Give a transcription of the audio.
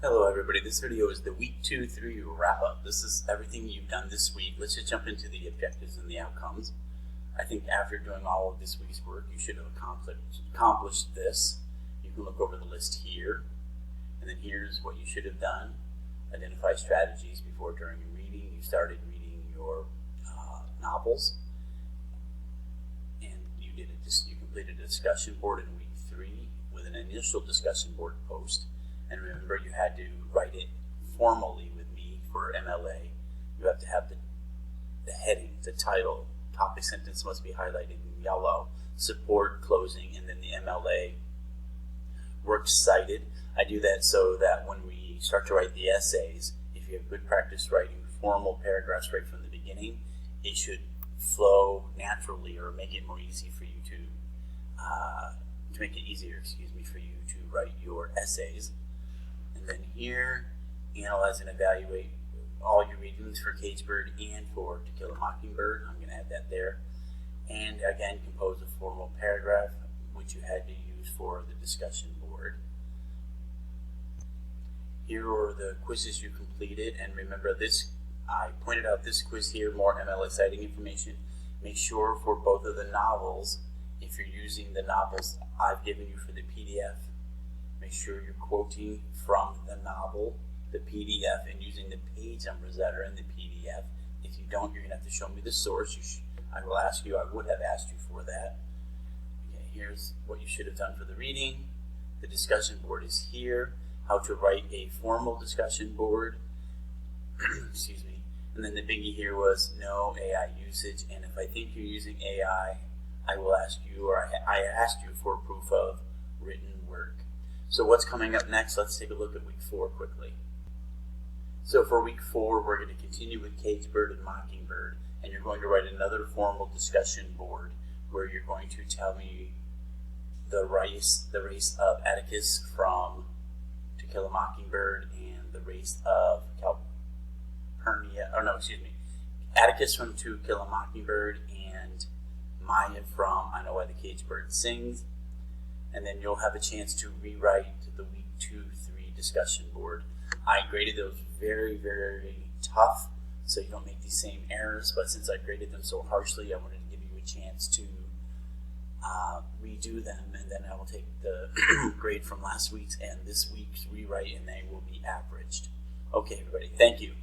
Hello everybody, this video is the week 2-3 wrap up. This is everything you've done this week. Let's just jump into the objectives and the outcomes. I think after doing all of this week's work, you should have accomplished this. You can look over the list here, and then here's what you should have done. Identify strategies before, during, and reading. You started reading your novels, and you completed a discussion board in week 3 with an initial discussion board post. And remember, you had to write it formally with me for MLA. You have to have the heading, the title, topic sentence must be highlighted in yellow, support, closing, and then the MLA works cited. I do that so that when we start to write the essays, if you have good practice writing formal paragraphs right from the beginning, it should flow naturally or make it more easy for you to make it easier, for you to write your essays. And then here, analyze and evaluate all your readings for Caged Bird and for To Kill a Mockingbird. I'm going to add that there. And again, compose a formal paragraph, which you had to use for the discussion board. Here are the quizzes you completed. And remember this, I pointed out this quiz here, more MLA citing information. Make sure for both of the novels, if you're using the novels I've given you for the PDF, make sure you're quoting from the novel, the PDF, and using the page numbers that are in the PDF. If you don't, you're going to have to show me the source. I would have asked you for that. Okay, here's what you should have done for the reading. The discussion board is here. How to write a formal discussion board. Excuse me. And then the biggie here was no AI usage. And if I think you're using AI, I will ask you, or I asked you for proof of written work. So what's coming up next? Let's take a look at week 4 quickly. So for week 4, we're going to continue with Caged Bird and Mockingbird, and you're going to write another formal discussion board where you're going to tell me the race of Atticus from To Kill a Mockingbird and the race of Atticus from To Kill a Mockingbird and Maya from I Know Why the Caged Bird Sings. And then you'll have a chance to rewrite the week 2-3 discussion board. I graded those very, very tough, so you don't make these same errors, but since I graded them so harshly, I wanted to give you a chance to redo them, and then I will take the grade from last week's and this week's rewrite, and they will be averaged. Okay, everybody, thank you.